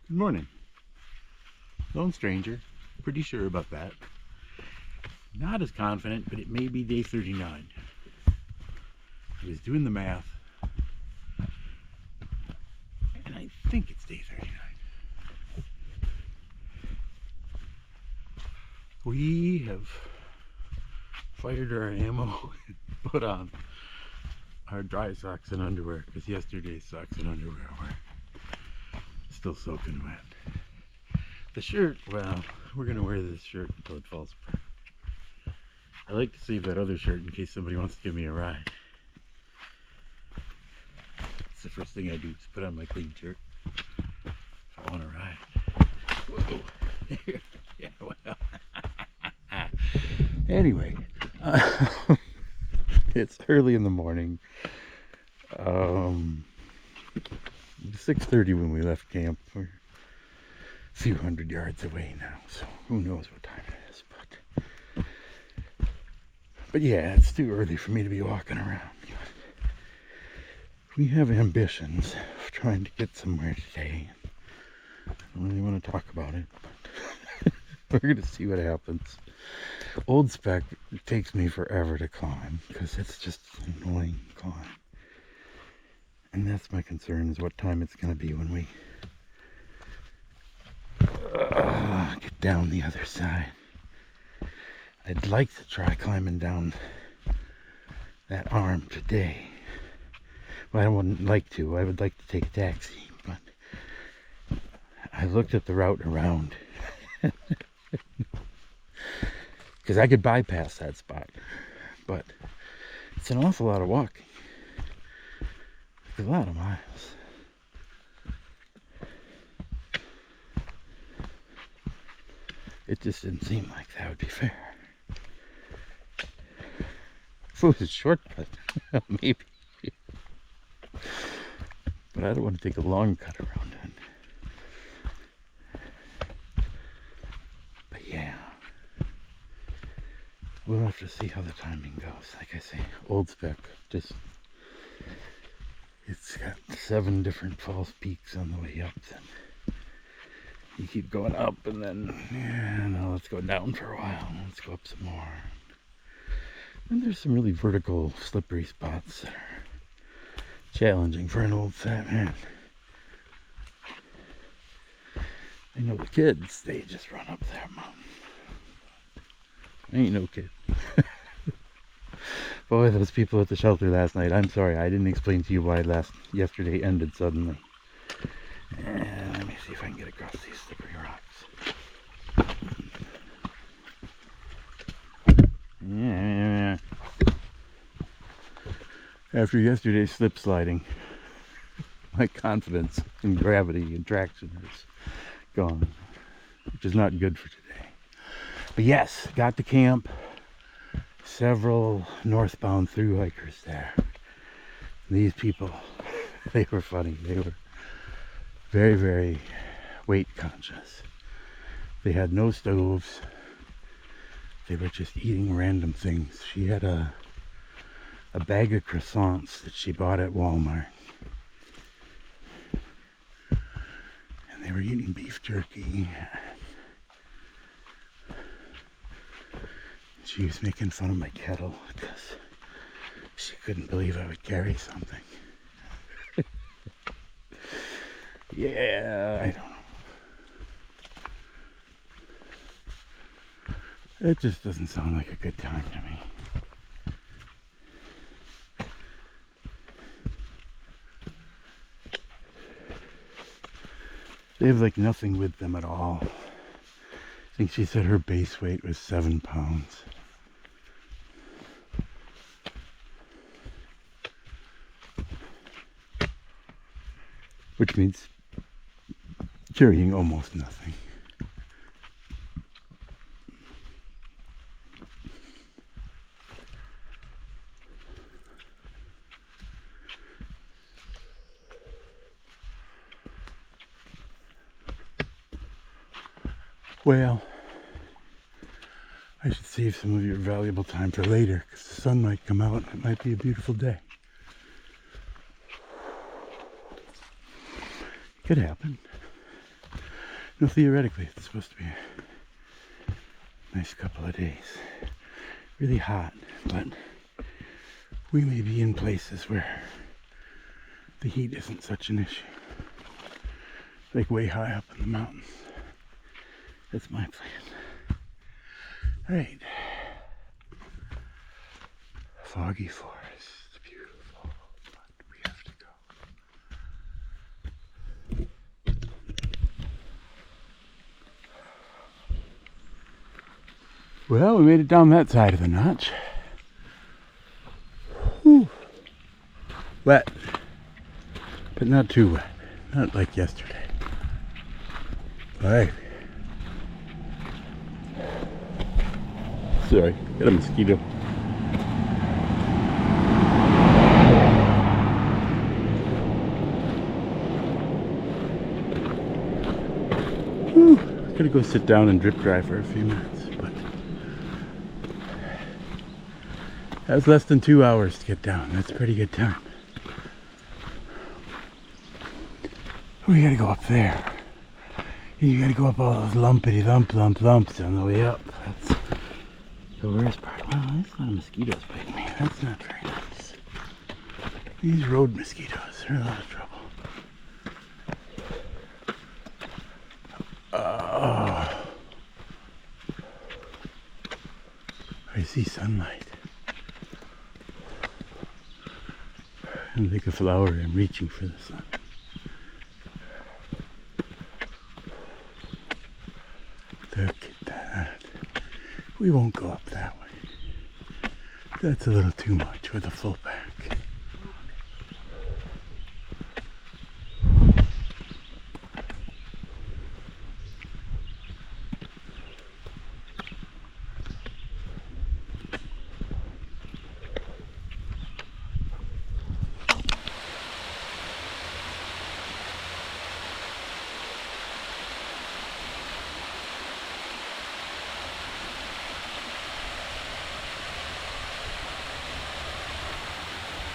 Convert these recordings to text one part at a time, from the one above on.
Good morning. Lone stranger. Pretty sure about that. Not as confident, but it may be day 39. I was doing the math, and I think it's day 39. We have fired our ammo and put on our dry socks and underwear, because yesterday's socks and underwear were still soaking wet. The shirt, well, we're going to wear this shirt until it falls apart. I like to save that other shirt in case somebody wants to give me a ride. It's the first thing I do, is put on my clean shirt if I want to ride. Whoa. Yeah, well. Anyway, it's early in the morning. 6:30 when we left camp. We're a few hundred yards away now, so who knows what time it is. But yeah, it's too early for me to be walking around. We have ambitions of trying to get somewhere today. I don't really want to talk about it, but we're going to see what happens. Old Spec takes me forever to climb because it's just an annoying climb. And that's my concern, is what time it's going to be when we get down the other side. I'd like to try climbing down that arm today. Well, I wouldn't like to. I would like to take a taxi, but I looked at the route around. Because I could bypass that spot. But it's an awful lot of walking. It's a lot of miles. It just didn't seem like that would be fair. If it was a shortcut, maybe. But I don't want to take a long cut around it. But yeah. We'll have to see how the timing goes. Like I say, Old Spec, just... It's got 7 different false peaks on the way up. Then you keep going up, and then, yeah, no, let's go down for a while. Let's go up some more. And there's some really vertical, slippery spots that are challenging for an old fat man. I know the kids, they just run up that mountain. I ain't no kid. Boy, those people at the shelter last night, I'm sorry, I didn't explain to you why yesterday ended suddenly. And let me see if I can get across these slippery rocks. Yeah. After yesterday's slip sliding, my confidence in gravity and traction is gone, which is not good for today. But yes, got to camp. Several northbound thru hikers there. These people, they were funny. They were very, very weight conscious. They had no stoves. They were just eating random things. She had a bag of croissants that she bought at Walmart. And they were eating beef jerky. She was making fun of my kettle because she couldn't believe I would carry something. Yeah, I don't know. It just doesn't sound like a good time to me. They have like nothing with them at all. I think she said her base weight was 7 pounds. Which means carrying almost nothing. Well, I should save some of your valuable time for later, because the sun might come out and it might be a beautiful day. Could happen. No, theoretically, it's supposed to be a nice couple of days. Really hot, but we may be in places where the heat isn't such an issue. Like way high up in the mountains. That's my plan. Alright. Foggy forest. Beautiful. But we have to go. Well, we made it down that side of the notch. Whew. Wet. But not too wet. Not like yesterday. Alright. Sorry, got a mosquito. Whew. Gotta go sit down and drip dry for a few minutes, but that was less than 2 hours to get down. That's a pretty good time. We gotta go up there. You gotta go up all those lumps on the way up. That's the worst part. Well, there's a lot of mosquitoes biting me. That's not very nice. These road mosquitoes are a lot of trouble. I see sunlight. I'm like a flower. I'm reaching for the sun. Look at that. We won't go up that way. That's a little too much with a full pack.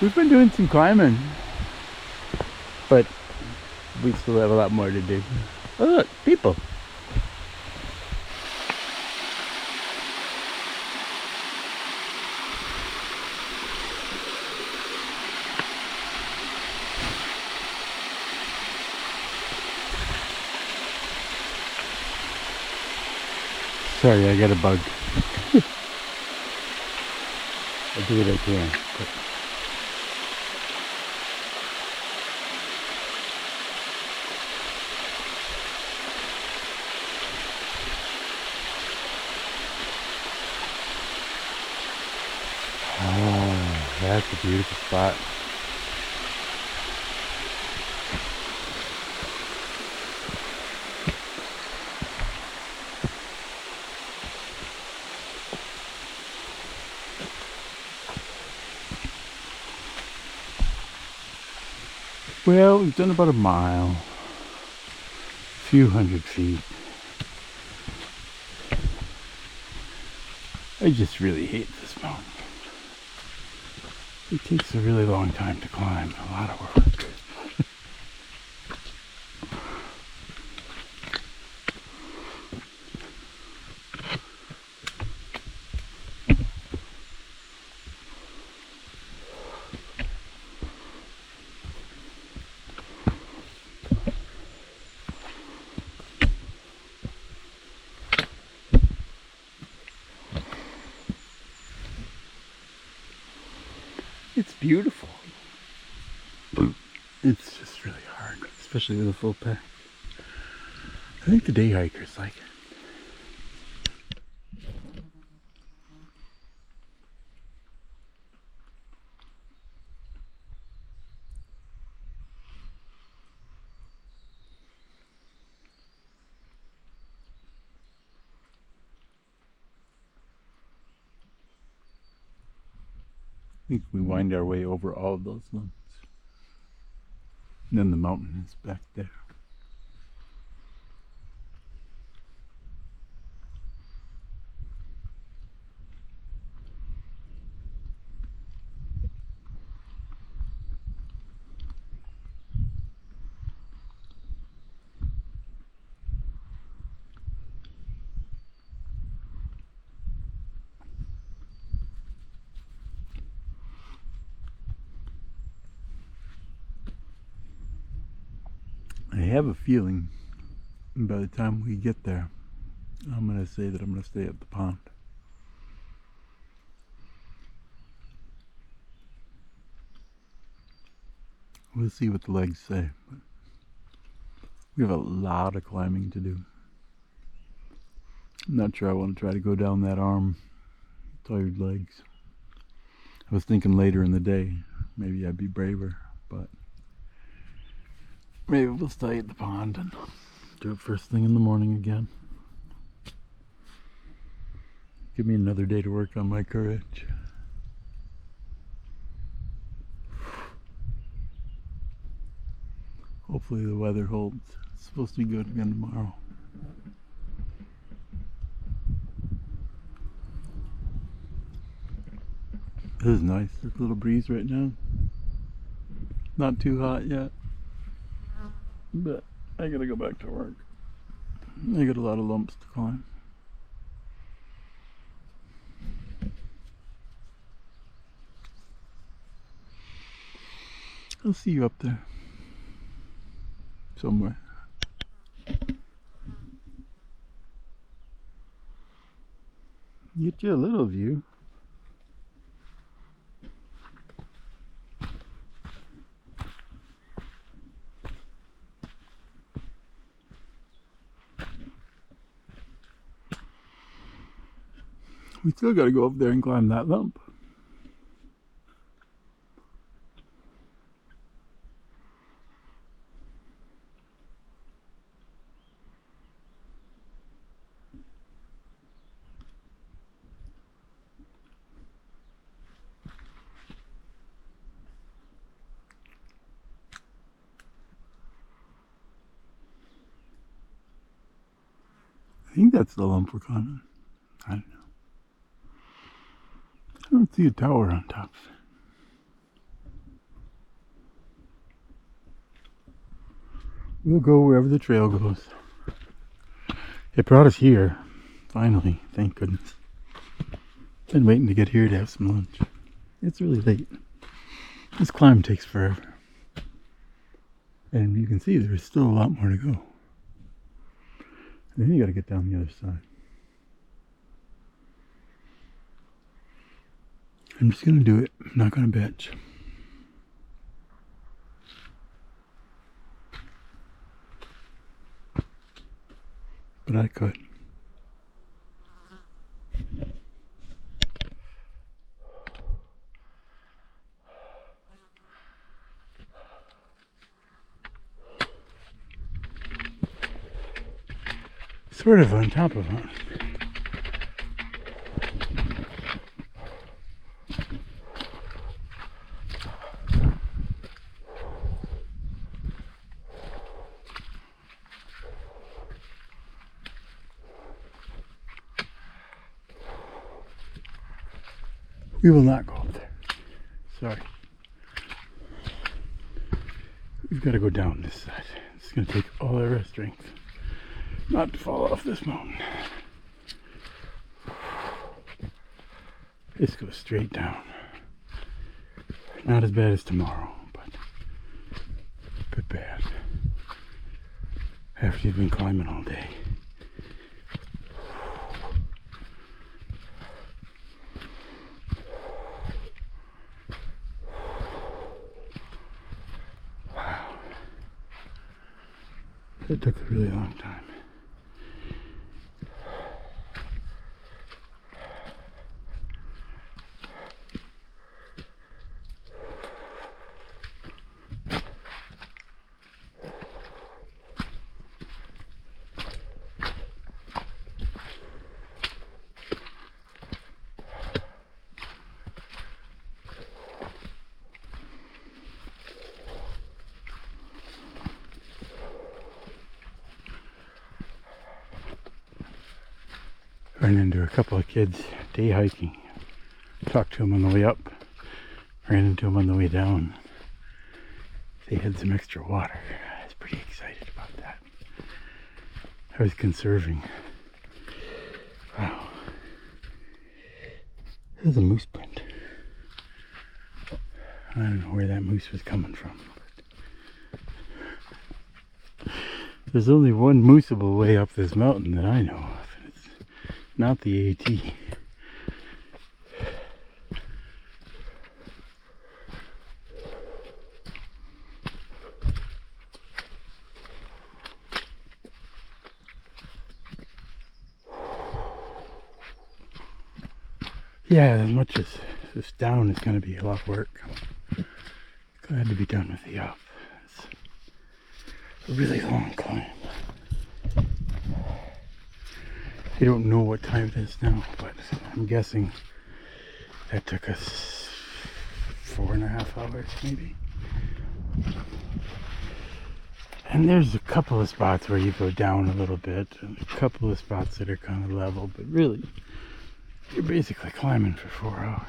We've been doing some climbing, but we still have a lot more to do. Oh look, people. Sorry, I got a bug. I'll do what I can. But that's a beautiful spot. Well, we've done about a mile, a few hundred feet. I just really hate this mountain. It takes a really long time to climb, a lot of work. It's beautiful. It's just really hard, especially with a full pack. I think the day hikers like it. I think we wind our way over all of those lumps. And then the mountain is back there. I have a feeling by the time we get there, I'm going to say that I'm going to stay at the pond. We'll see what the legs say. But we have a lot of climbing to do. I'm not sure I want to try to go down that arm. Tired legs. I was thinking later in the day, maybe I'd be braver, but maybe we'll stay at the pond and do it first thing in the morning again. Give me another day to work on my courage. Hopefully the weather holds. It's supposed to be good again tomorrow. This is nice. There's a little breeze right now. Not too hot yet. But I gotta go back to work. I got a lot of lumps to climb. I'll see you up there. Somewhere. Get you a little view. We still got to go up there and climb that lump. I think that's the lump we're climbing. I don't know. I don't see a tower on top. We'll go wherever the trail goes. It brought us here. Finally, thank goodness. Been waiting to get here to have some lunch. It's really late. This climb takes forever. And you can see there's still a lot more to go. And then you gotta get down the other side. I'm just gonna do it. I'm not gonna bitch. But I could. Sort of on top of it. We will not go up there. Sorry. We've got to go down this side. It's going to take all our strength not to fall off this mountain. This goes straight down. Not as bad as tomorrow, but a bit bad. After you've been climbing all day. Wow. It took a really long time. Ran into a couple of kids day hiking. Talked to them on the way up. Ran into them on the way down. They had some extra water. I was pretty excited about that. I was conserving. Wow. There's a moose print. I don't know where that moose was coming from. But There's only one moosable way up this mountain that I know of, and it's not the AT. Yeah, as much as this down is going to be a lot of work, I'm glad to be done with the up. It's a really long climb. I don't know what time it is now, but I'm guessing that took us 4.5 hours maybe. And there's a couple of spots where you go down a little bit, and a couple of spots that are kind of level, but really, you're basically climbing for 4 hours.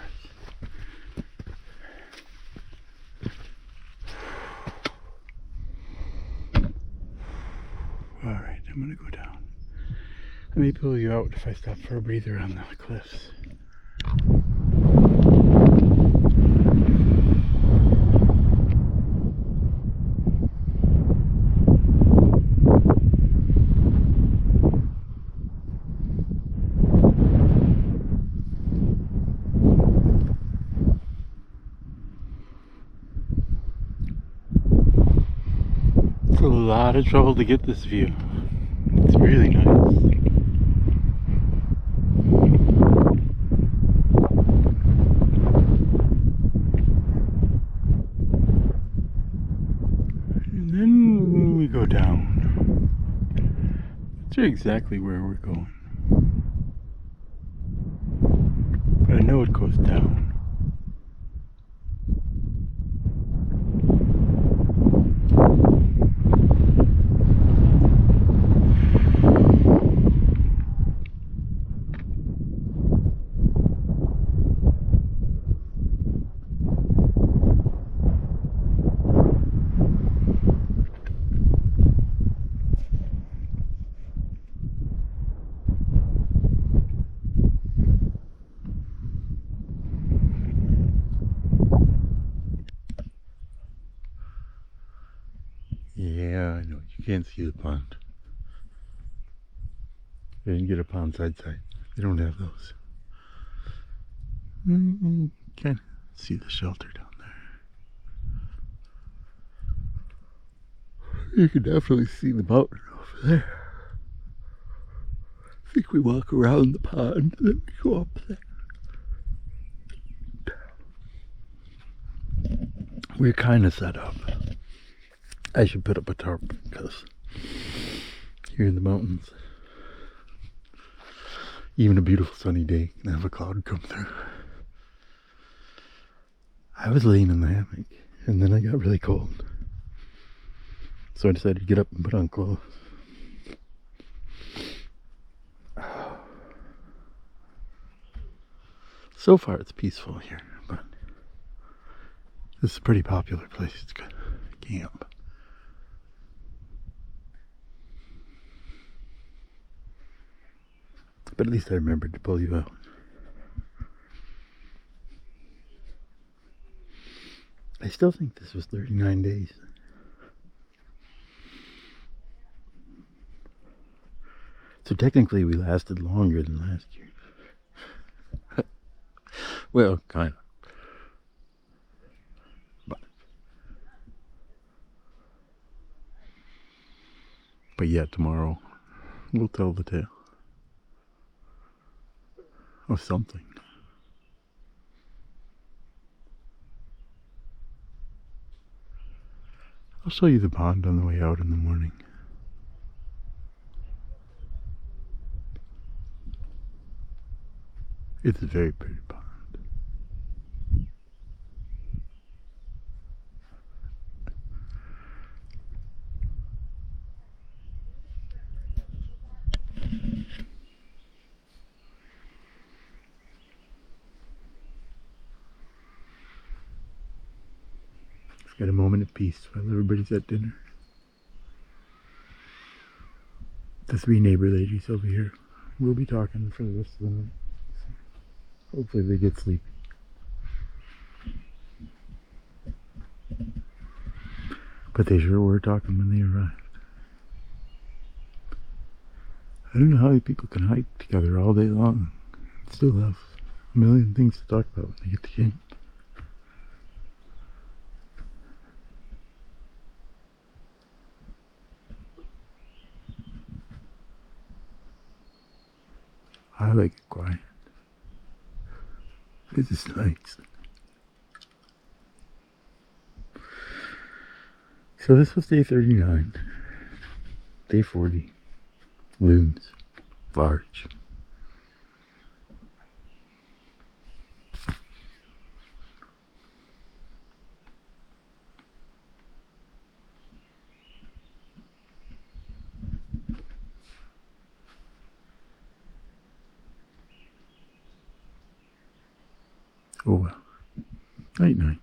Alright, I'm gonna go down. Let me pull you out if I stop for a breather on the cliffs. It's a lot of trouble to get this view. It's really nice. And then we go down. Not sure exactly where we're going, but I know it goes down. Yeah, I know. You can't see the pond. They didn't get a pond side. They don't have those. You can see the shelter down there. You can definitely see the mountain over there. I think we walk around the pond and then we go up there. We're kind of set up. I should put up a tarp because here in the mountains, even a beautiful sunny day can have a cloud come through. I was laying in the hammock and then I got really cold. So I decided to get up and put on clothes. So far it's peaceful here, but this is a pretty popular place to camp. But at least I remembered to pull you out. I still think this was 39 days. So technically we lasted longer than last year. Well, kind of. But yeah, tomorrow we'll tell the tale of something. I'll show you the pond on the way out in the morning. It's a very pretty pond. Got a moment of peace while everybody's at dinner. The 3 neighbor ladies over here will be talking for the rest of the night. Hopefully they get sleepy. But they sure were talking when they arrived. I don't know how people can hike together all day long and still have a million things to talk about when they get to camp. I like it quiet. This is nice. So this was day 39. Day 40. Loons. Large. Oh well. Night night.